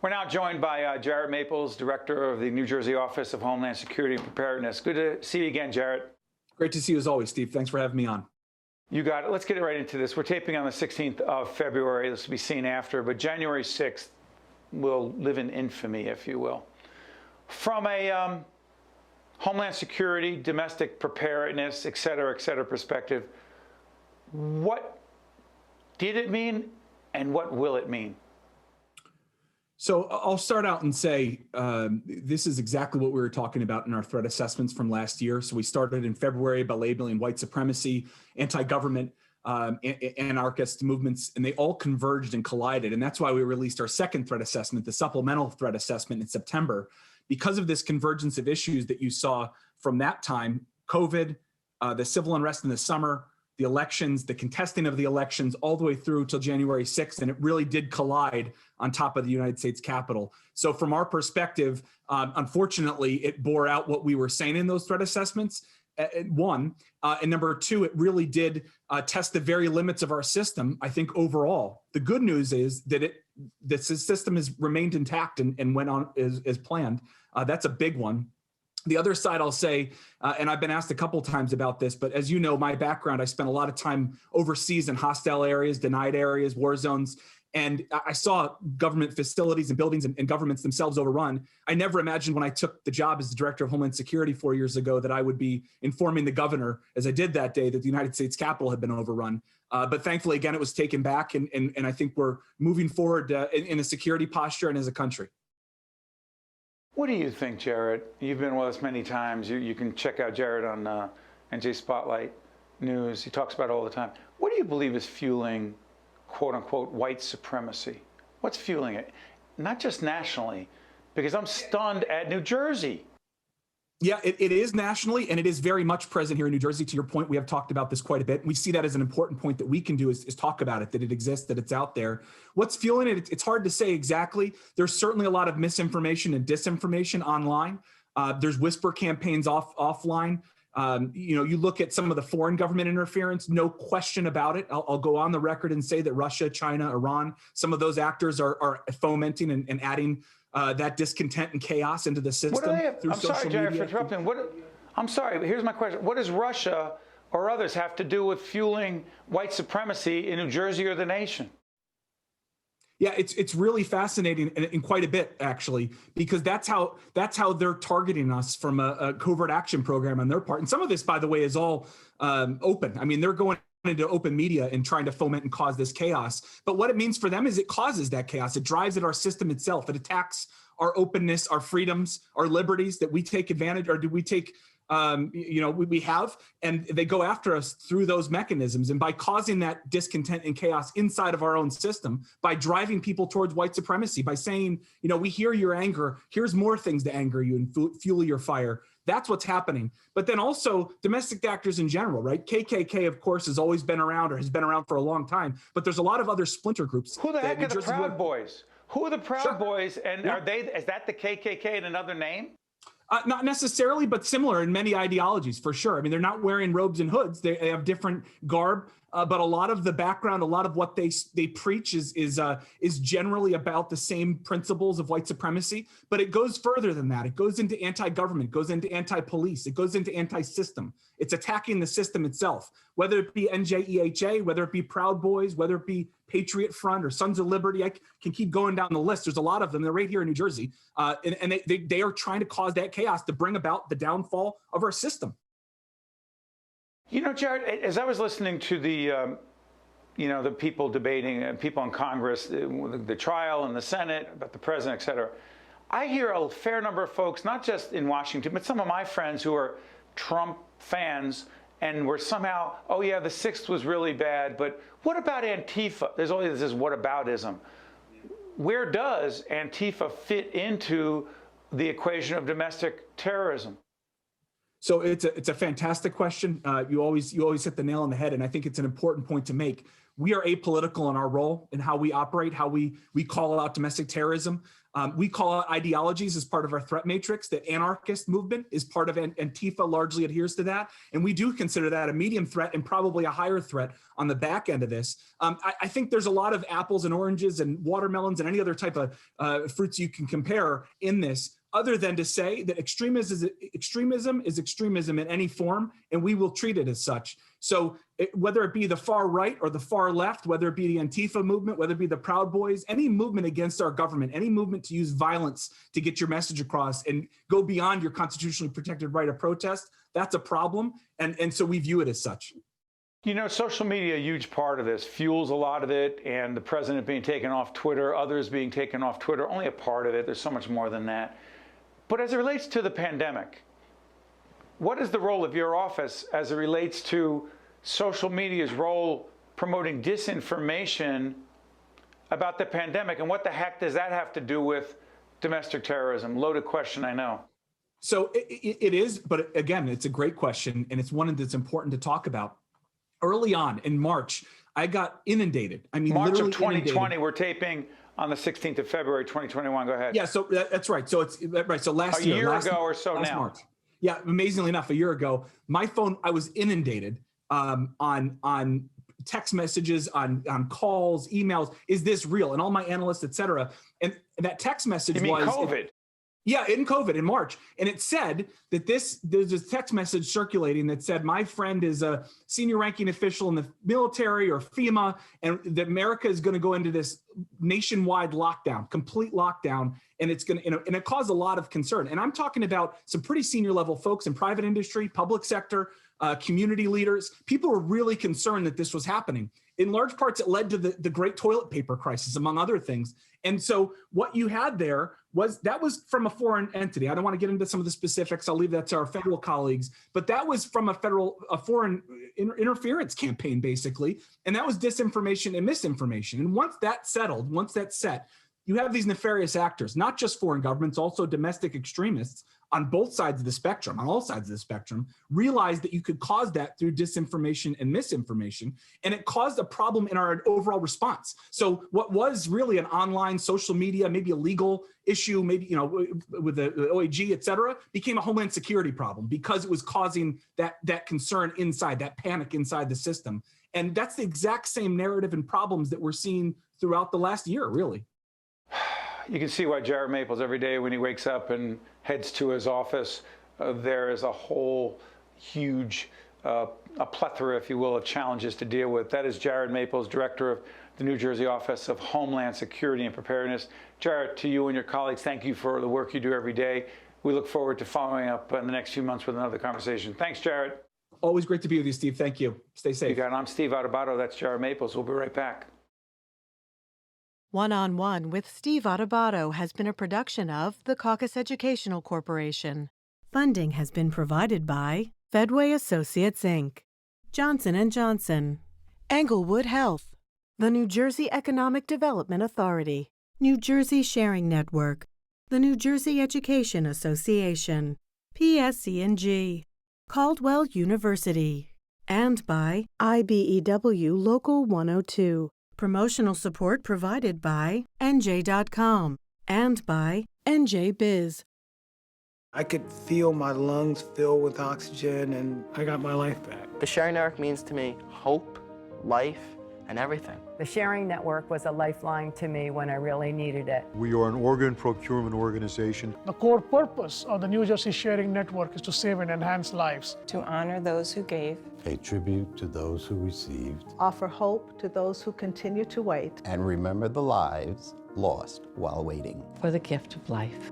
We're now joined by Jarrett Maples, Director of the New Jersey Office of Homeland Security and Preparedness. Good to see you again, Jarrett. Great to see you as always, Steve. Thanks for having me on. You got it. Let's get right into this. We're taping on the 16th of February. This will be seen after, but January 6th will live in infamy, if you will. From a Homeland Security, domestic preparedness, et cetera perspective, what did it mean and what will it mean? So I'll start out and say this is exactly what we were talking about in our threat assessments from last year. So we started in February by labeling white supremacy, anti-government, anarchist movements, and they all converged and collided. And that's why we released our second threat assessment, the supplemental threat assessment, in September. Because of this convergence of issues that you saw from that time, COVID, the civil unrest in the summer, the elections, the contesting of the elections, all the way through till January 6th, and it really did collide on top of the United States Capitol. So from our perspective, unfortunately, it bore out what we were saying in those threat assessments, one. And number two, it really did test the very limits of our system, I think, overall. The good news is that the system has remained intact and went on as planned. That's a big one. The other side, I'll say, and I've been asked a couple times about this, but as you know, my background, I spent a lot of time overseas in hostile areas, denied areas, war zones, and I saw government facilities and buildings and governments themselves overrun. I never imagined when I took the job as the Director of Homeland Security 4 years ago that I would be informing the governor, as I did that day, that the United States Capitol had been overrun. But thankfully, again, it was taken back, and I think we're moving forward in a security posture and as a country. What do you think, Jarrett? You've been with us many times. You can check out Jarrett on NJ Spotlight News. He talks about it all the time. What do you believe is fueling, quote unquote, white supremacy? What's fueling it? Not just nationally, because I'm stunned at New Jersey. Yeah, it is nationally, and it is very much present here in New Jersey. To your point, we have talked about this quite a bit. We see that as an important point that we can do is talk about it, that it exists, that it's out there. What's fueling it? It's hard to say exactly. There's certainly a lot of misinformation and disinformation online. There's whisper campaigns offline. You look at some of the foreign government interference, no question about it. I'll go on the record and say that Russia, China, Iran, some of those actors are fomenting and adding that discontent and chaos into the system. What do they have? Through I'm sorry, Jared, for interrupting. I'm sorry, here's my question. What does Russia or others have to do with fueling white supremacy in New Jersey or the nation? Yeah, it's really fascinating and quite a bit, actually, because that's how they're targeting us from a covert action program on their part. And some of this, by the way, is all open. I mean, they're going into open media and trying to foment and cause this chaos. But what it means for them is it causes that chaos. It drives at our system itself. It attacks our openness, our freedoms, our liberties that we take advantage, or do we take, we have, and they go after us through those mechanisms. And by causing that discontent and chaos inside of our own system, by driving people towards white supremacy, by saying, we hear your anger, here's more things to anger you and fuel your fire. That's what's happening. But then also domestic actors in general, right? KKK, of course, has always been around or has been around for a long time, but there's a lot of other splinter groups. Who the heck are the Proud Boys? Who are the Proud Boys? And Yeah. is that the KKK in another name? Not necessarily, but similar in many ideologies, for sure. I mean, they're not wearing robes and hoods. They have different garb, but a lot of the background, a lot of what they preach is generally about the same principles of white supremacy. But it goes further than that. It goes into anti-government, goes into anti-police, it goes into anti-system. It's attacking the system itself, whether it be NJEHA, whether it be Proud Boys, whether it be Patriot Front or Sons of Liberty. I can keep going down the list. There's a lot of them. They're right here in New Jersey. And they are trying to cause that chaos to bring about the downfall of our system. Jared, as I was listening to the people debating, people in Congress, the trial in the Senate, about the president, et cetera, I hear a fair number of folks, not just in Washington, but some of my friends who are Trump fans and were somehow, oh yeah, the 6th was really bad, but what about Antifa? There's always this whataboutism. Where does Antifa fit into the equation of domestic terrorism? So it's a fantastic question. You always hit the nail on the head, and I think it's an important point to make. We are apolitical in our role and how we operate, how we call out domestic terrorism. We call out ideologies as part of our threat matrix. The anarchist movement is part of Antifa, largely adheres to that. And we do consider that a medium threat and probably a higher threat on the back end of this. I think there's a lot of apples and oranges and watermelons and any other type of fruits you can compare in this, other than to say that extremism is extremism in any form, and we will treat it as such. So whether it be the far right or the far left, whether it be the Antifa movement, whether it be the Proud Boys, any movement against our government, any movement to use violence to get your message across and go beyond your constitutionally protected right of protest, that's a problem. And so we view it as such. You know, social media, a huge part of this, fuels a lot of it, and the president being taken off Twitter, others being taken off Twitter, only a part of it. There's so much more than that. But as it relates to the pandemic, what is the role of your office as it relates to social media's role promoting disinformation about the pandemic? And what the heck does that have to do with domestic terrorism? Loaded question, I know. So it is, but again, it's a great question, and it's one that's important to talk about. Early on in March, I got inundated. I mean, March of literally 2020, inundated. we're taping on the 16th of February, 2021. Go ahead. Yeah, so that's right. So it's right. So last year, a year ago or so now. March. Yeah, amazingly enough, a year ago, my phone, I was inundated on text messages, on calls, emails. Is this real? And all my analysts, et cetera. And that text message you mean was COVID. Yeah, in COVID, in March. And it said that there's a text message circulating that said, my friend is a senior ranking official in the military or FEMA, and that America is going to go into this nationwide lockdown, complete lockdown. And it's going to, and it caused a lot of concern. And I'm talking about some pretty senior level folks in private industry, public sector, community leaders. People were really concerned that this was happening. In large parts, it led to the great toilet paper crisis, among other things. And so what you had there was from a foreign entity. I don't want to get into some of the specifics. I'll leave that to our federal colleagues. But that was from a foreign interference campaign, basically. And that was disinformation and misinformation. And once that settled, once that's set, you have these nefarious actors, not just foreign governments, also domestic extremists on both sides of the spectrum, on all sides of the spectrum, realized that you could cause that through disinformation and misinformation, and it caused a problem in our overall response. So what was really an online social media, maybe a legal issue, maybe, you know, with the OAG, et cetera, became a homeland security problem because it was causing that concern inside, that panic inside the system. And that's the exact same narrative and problems that we're seeing throughout the last year, really. You can see why Jared Maples, every day when he wakes up and heads to his office, there is a whole huge, a plethora, if you will, of challenges to deal with. That is Jared Maples, director of the New Jersey Office of Homeland Security and Preparedness. Jared, to you and your colleagues, thank you for the work you do every day. We look forward to following up in the next few months with another conversation. Thanks, Jared. Always great to be with you, Steve. Thank you. Stay safe. You got it. I'm Steve Adubato. That's Jared Maples. We'll be right back. One-on-One with Steve Adubato has been a production of the Caucus Educational Corporation. Funding has been provided by Fedway Associates, Inc., Johnson & Johnson, Englewood Health, the New Jersey Economic Development Authority, New Jersey Sharing Network, the New Jersey Education Association, PSC&G, Caldwell University, and by IBEW Local 102. Promotional support provided by NJ.com and by NJ Biz. I could feel my lungs fill with oxygen, and I got my life back. The Sharing Network means to me hope, life, and everything. The Sharing Network was a lifeline to me when I really needed it. We are an organ procurement organization. The core purpose of the New Jersey Sharing Network is to save and enhance lives. To honor those who gave. Pay tribute to those who received. Offer hope to those who continue to wait. And remember the lives lost while waiting. For the gift of life.